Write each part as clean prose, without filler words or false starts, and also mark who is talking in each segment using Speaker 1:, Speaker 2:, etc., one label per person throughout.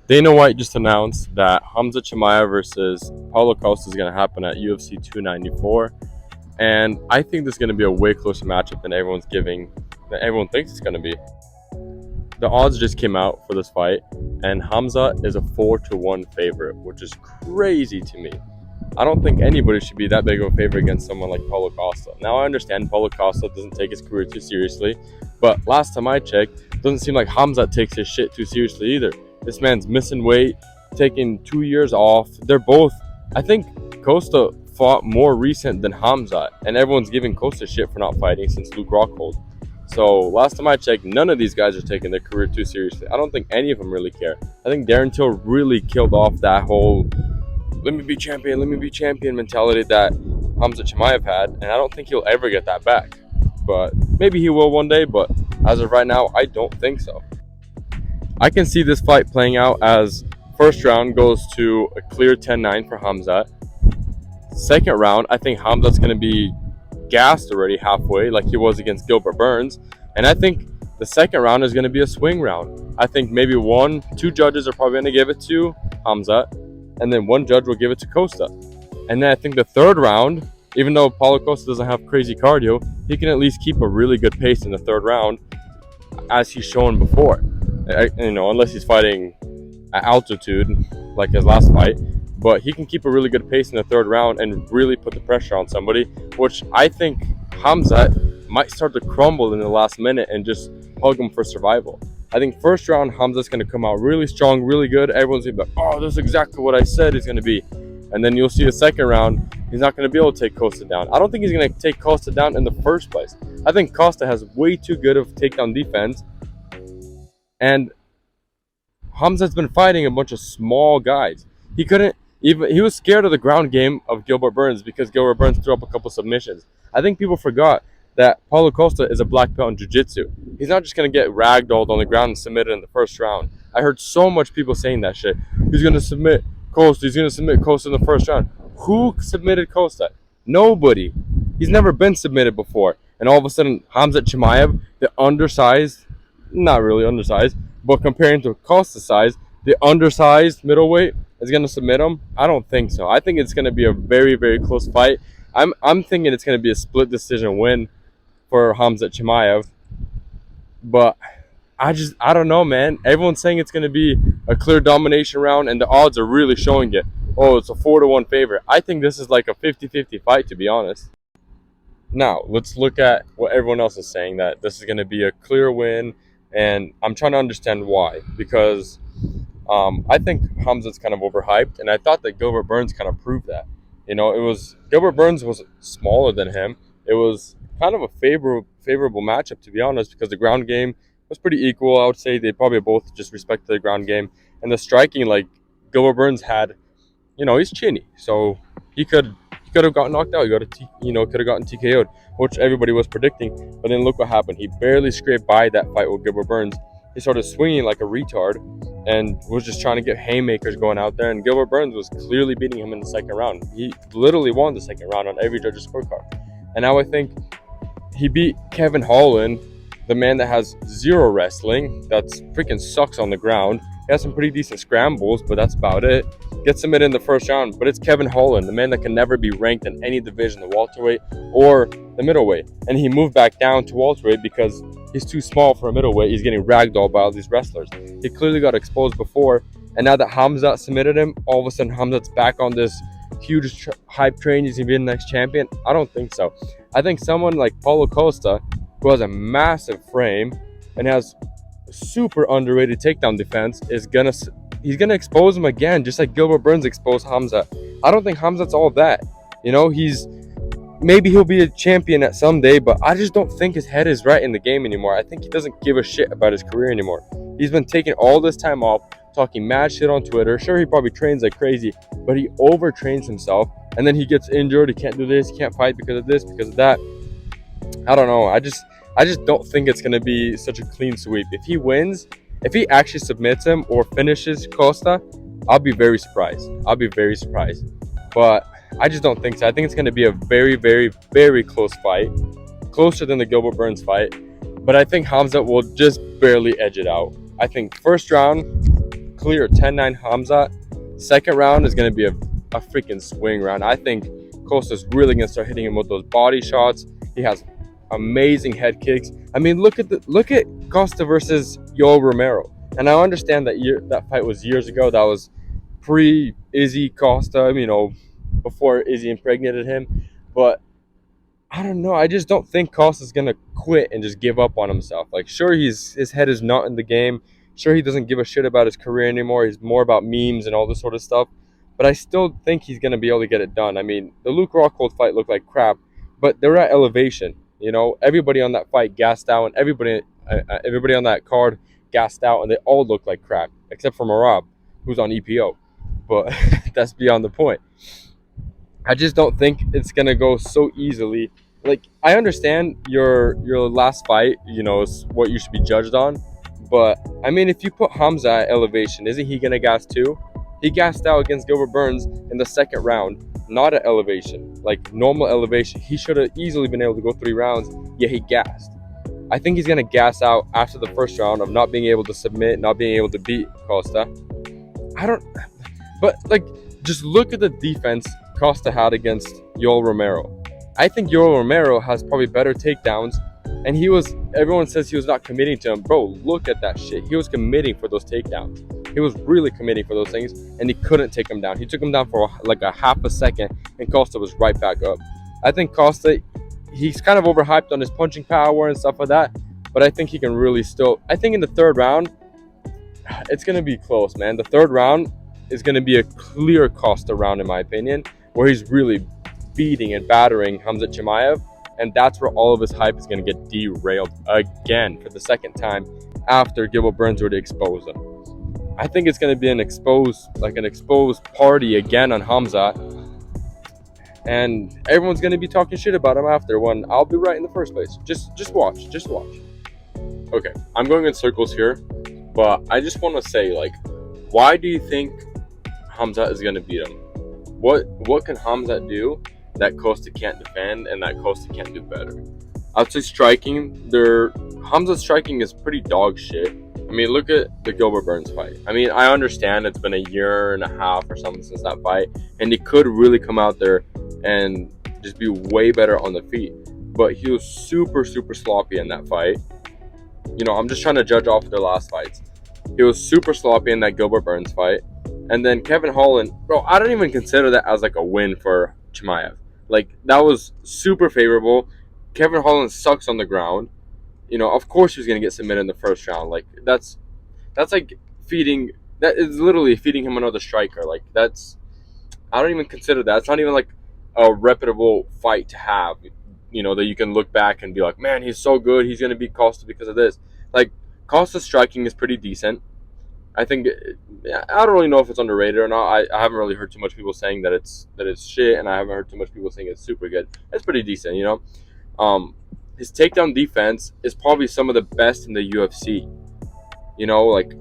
Speaker 1: Dana White just announced that Khamzat Chimaev versus Paulo Costa is going to happen at UFC 294, and I think this is going to be a way closer matchup than everyone thinks it's going to be. The odds just came out for this fight, and Khamzat is a 4-1 favorite, which is crazy to me. I don't think anybody should be that big of a favorite against someone like Paulo Costa. Now I understand Paulo Costa doesn't take his career too seriously, but last time I checked, it doesn't seem like Khamzat takes his shit too seriously either. This man's missing weight, taking 2 years off. They're both. I think Costa fought more recent than Khamzat, and everyone's giving Costa shit for not fighting since Luke Rockhold. So last time I checked, none of these guys are taking their career too seriously. I don't think any of them really care. I think Darren Till really killed off that whole let me be champion mentality that Khamzat Chimaev had, and I don't think he'll ever get that back. But maybe he will one day, but as of right now, I don't think so. I can see this fight playing out as first round goes to a clear 10-9 for Khamzat. Second round, I think Khamzat's going to be gassed already halfway like he was against Gilbert Burns, and I think the second round is going to be a swing round. I think maybe two judges are probably going to give it to Khamzat, and then one judge will give it to Costa. And then I think the third round, even though Paulo Costa doesn't have crazy cardio, he can at least keep a really good pace in the third round, as he's shown before. Unless he's fighting at altitude like his last fight, but he can keep a really good pace in the third round and really put the pressure on somebody, which I think Khamzat might start to crumble in the last minute and just hug him for survival. I think first round, Khamzat's going to come out really strong, really good. Everyone's going to be like, oh, that's exactly what I said he's going to be. And then you'll see the second round, he's not going to be able to take Costa down. I don't think he's going to take Costa down in the first place. I think Costa has way too good of takedown defense. And Khamzat's been fighting a bunch of small guys. He was scared of the ground game of Gilbert Burns because Gilbert Burns threw up a couple submissions. I think people forgot that Paulo Costa is a black belt in jiu-jitsu. He's not just going to get ragdolled on the ground and submitted in the first round. I heard so much people saying that shit. He's going to submit Costa. He's going to submit Costa in the first round. Who submitted Costa? Nobody. He's never been submitted before. And all of a sudden, Khamzat Chimaev, the undersized, not really undersized, but comparing to Costa's size, the undersized middleweight is going to submit him? I don't think so. I think it's going to be a very, very close fight. I'm thinking it's going to be a split decision win for Khamzat Chimaev, but I don't know, man. Everyone's saying it's going to be a clear domination round, and the odds are really showing it. Oh, it's a 4-1 favorite. I think this is like a 50-50 fight, to be honest. Now, let's look at what everyone else is saying, that this is going to be a clear win, and I'm trying to understand why. Because I think Khamzat's kind of overhyped, and I thought that Gilbert Burns kind of proved that. Gilbert Burns was smaller than him. It was kind of a favorable matchup, to be honest, because the ground game was pretty equal. I would say they probably both just respected the ground game, and the striking, like Gilbert Burns had, he's chinny, so he could have gotten knocked out. Could have gotten TKO'd, which everybody was predicting. But then look what happened. He barely scraped by that fight with Gilbert Burns. He started swinging like a retard and was just trying to get haymakers going out there. And Gilbert Burns was clearly beating him in the second round. He literally won the second round on every judge's scorecard. And now I think he beat Kevin Holland, the man that has zero wrestling, that's freaking sucks on the ground. He has some pretty decent scrambles, but that's about it. Gets submitted in the first round, but it's Kevin Holland, the man that can never be ranked in any division, the welterweight or the middleweight. And he moved back down to welterweight because he's too small for a middleweight. He's getting ragdolled by all these wrestlers. He clearly got exposed before, and now that Khamzat submitted him, all of a sudden Khamzat's back on this huge hype train. He's going to be the next champion. I don't think so. I think someone like Paulo Costa, who has a massive frame and has super underrated takedown defense, he's gonna expose him again, just like Gilbert Burns exposed Khamzat. I don't think Khamzat's all that. Maybe he'll be a champion at some day, but I just don't think his head is right in the game anymore. I think he doesn't give a shit about his career anymore. He's been taking all this time off, talking mad shit on Twitter. Sure, he probably trains like crazy, but he overtrains himself, and then he gets injured. He can't do this, he can't fight because of this, because of that. I don't know. I just don't think it's going to be such a clean sweep. If he wins, if he actually submits him or finishes Costa, I'll be very surprised. But I just don't think so. I think it's going to be a very, very, very close fight. Closer than the Gilbert Burns fight. But I think Khamzat will just barely edge it out. I think first round, clear 10-9 Khamzat. Second round is going to be a freaking swing round. I think Costa's really going to start hitting him with those body shots. He has amazing head kicks. I mean, look at Costa versus Yoel Romero. And I understand that fight was years ago. That was pre-Izzy Costa, before Izzy impregnated him. But I don't know. I just don't think Costa's gonna quit and just give up on himself. Like, sure, his head is not in the game. Sure, he doesn't give a shit about his career anymore. He's more about memes and all this sort of stuff. But I still think he's gonna be able to get it done. I mean, the Luke Rockhold fight looked like crap, but they're at elevation. Everybody on that fight gassed out, and everybody on that card gassed out, and they all looked like crap except for Marab, who's on EPO. But that's beyond the point. I just don't think it's gonna go so easily. Like, I understand your last fight, is what you should be judged on, but I mean, if you put Hamza at elevation, isn't he gonna gas too? He gassed out against Gilbert Burns in the second round, not at elevation, like normal elevation. He should have easily been able to go 3 rounds, yet he gassed. I think he's gonna gas out after the first round of not being able to submit, not being able to beat Costa. But like, just look at the defense Costa had against Yoel Romero. I think Yoel Romero has probably better takedowns, and everyone says he was not committing to him. Bro, look at that shit. He was committing for those takedowns. He was really committing for those things, and he couldn't take him down. He took him down for like a half a second, and Costa was right back up. I think Costa, he's kind of overhyped on his punching power and stuff like that, but I think he can really I think in the third round, it's going to be close, man. The third round is going to be a clear Costa round, in my opinion, where he's really beating and battering Khamzat Chimaev, and that's where all of his hype is going to get derailed again for the second time after Gilbert Burns already exposed him. I think it's going to be an exposed party again on Khamzat, and everyone's going to be talking shit about him after, when I'll be right in the first place. Just watch. Okay, I'm going in circles here, but I just want to say, like, why do you think Khamzat is going to beat him? What can Khamzat do that Costa can't defend and that Costa can't do better? I'd say striking. Khamzat's striking is pretty dog shit. I mean, look at the Gilbert Burns fight. I mean, I understand it's been a year and a half or something since that fight, and he could really come out there and just be way better on the feet. But he was super, super sloppy in that fight. I'm just trying to judge off of their last fights. He was super sloppy in that Gilbert Burns fight. And then Kevin Holland, bro, I don't even consider that as like a win for Chimaev. Like, that was super favorable. Kevin Holland sucks on the ground. Of course he was going to get submitted in the first round. Like, that's like that is literally feeding him another striker. Like, I don't even consider that. It's not even like a reputable fight to have, that you can look back and be like, man, he's so good. He's going to beat Costa because of this. Like, Costa's striking is pretty decent. I think I don't really know if it's underrated or not. I haven't really heard too much people saying that it's shit, and I haven't heard too much people saying it's super good. It's pretty decent, His takedown defense is probably some of the best in the UFC. Like,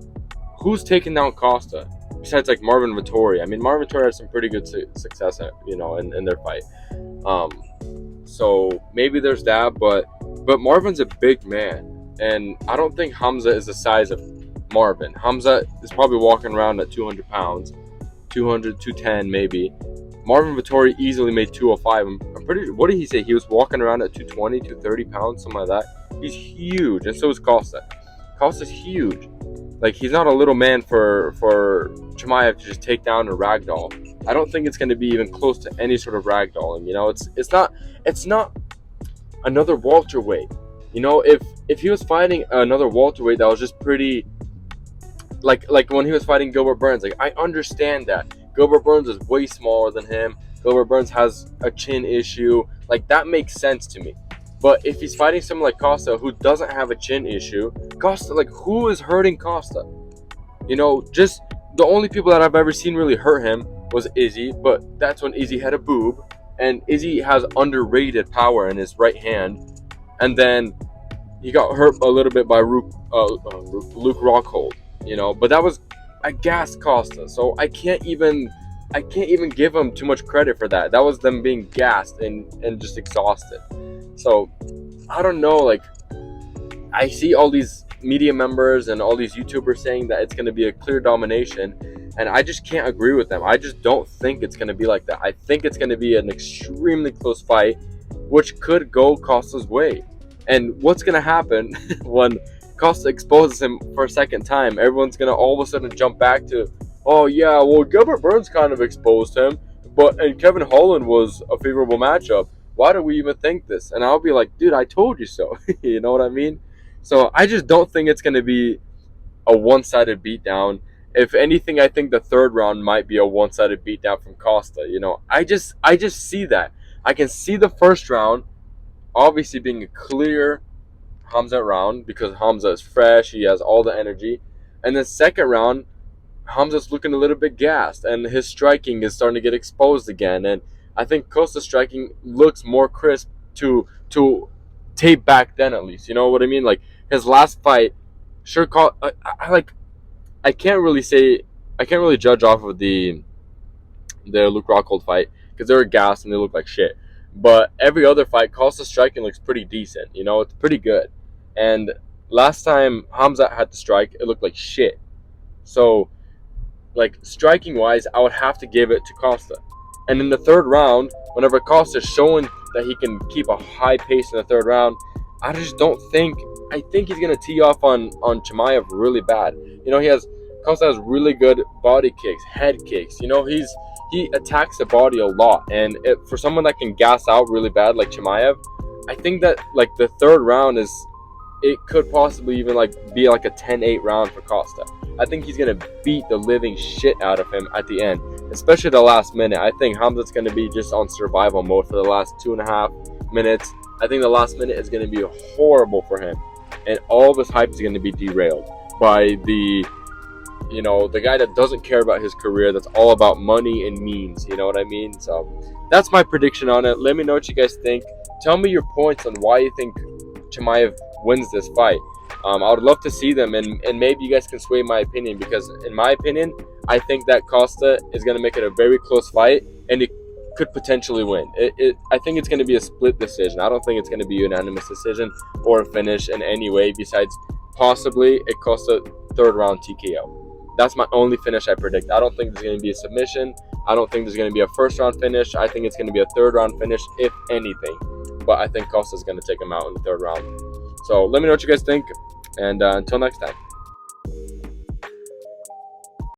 Speaker 1: who's taking down Costa besides like Marvin Vettori? I mean, Marvin Vettori had some pretty good success, in their fight. So maybe there's that, but Marvin's a big man, and I don't think Khamzat is the size of Marvin. Khamzat is probably walking around at 200 pounds, 200, 210 maybe. Marvin Vettori easily made 205. I'm pretty. What did he say? He was walking around at 220, 230 pounds, something like that. He's huge, and so is Costa. Costa's huge. Like, he's not a little man for Chimaev to just take down a ragdoll. I don't think it's going to be even close to any sort of ragdolling. It's not another welterweight. If he was fighting another welterweight that was just pretty, like when he was fighting Gilbert Burns, like, I understand that Gilbert Burns is way smaller than him. Gilbert Burns has a chin issue. Like, that makes sense to me. But if he's fighting someone like Costa, who doesn't have a chin issue, Costa, like, who is hurting Costa? Just the only people that I've ever seen really hurt him was Izzy, but that's when Izzy had a boob, and Izzy has underrated power in his right hand, and then he got hurt a little bit by Luke Rockhold, but that was a gassed Costa, so I can't even give him too much credit for that. That was them being gassed and just exhausted. So I don't know, like, I see all these media members and all these YouTubers saying that it's going to be a clear domination, and I just can't agree with them. I just don't think it's going to be like that. I think it's going to be an extremely close fight, which could go Costa's way. And what's going to happen when Costa exposes him for a second time? Everyone's going to all of a sudden jump back to, oh yeah, well, Gilbert Burns kind of exposed him, and Kevin Holland was a favorable matchup. Why do we even think this? And I'll be like, dude, I told you so. You know what I mean? So I just don't think it's going to be a one-sided beatdown. If anything, I think the third round might be a one-sided beatdown from Costa. I just see that. I can see the first round obviously being a clear Khamzat round because Khamzat is fresh, he has all the energy. And the second round, Khamzat's looking a little bit gassed, and his striking is starting to get exposed again. And I think Costa's striking looks more crisp to tape back then, at least. You know what I mean? Like his last fight, sure. I can't really judge off of the Luke Rockhold fight because they were gassed and they look like shit. But every other fight, Costa's striking looks pretty decent. It's pretty good. And last time Khamzat had to strike, it looked like shit. So, like, striking wise, I would have to give it to Costa. And in the third round, whenever Costa's showing that he can keep a high pace in the third round, I just don't think. I think he's gonna tee off on Chimaev really bad. Costa has really good body kicks, head kicks. He attacks the body a lot, and for someone that can gas out really bad like Chimaev, I think that like the third round it could possibly even like be like a 10-8 round for Costa. I think he's gonna beat the living shit out of him at the end, especially the last minute. I think Khamzat's gonna be just on survival mode for the last 2.5 minutes. I think the last minute is gonna be horrible for him, and all of his hype is gonna be derailed by the guy that doesn't care about his career, that's all about money and memes, you know what I mean? So that's my prediction on it. Let me know what you guys think. Tell me your points on why you think Chimaev wins this fight. I would love to see them, and maybe you guys can sway my opinion, because in my opinion, I think that Costa is going to make it a very close fight, and it could potentially win. I think it's going to be a split decision. I don't think it's going to be a unanimous decision or a finish in any way besides possibly a Costa third round TKO. That's my only finish I predict. I don't think there's going to be a submission. I don't think there's going to be a first round finish. I think it's going to be a third round finish, if anything. But I think Costa's going to take him out in the third round. So let me know what you guys think. And until next time.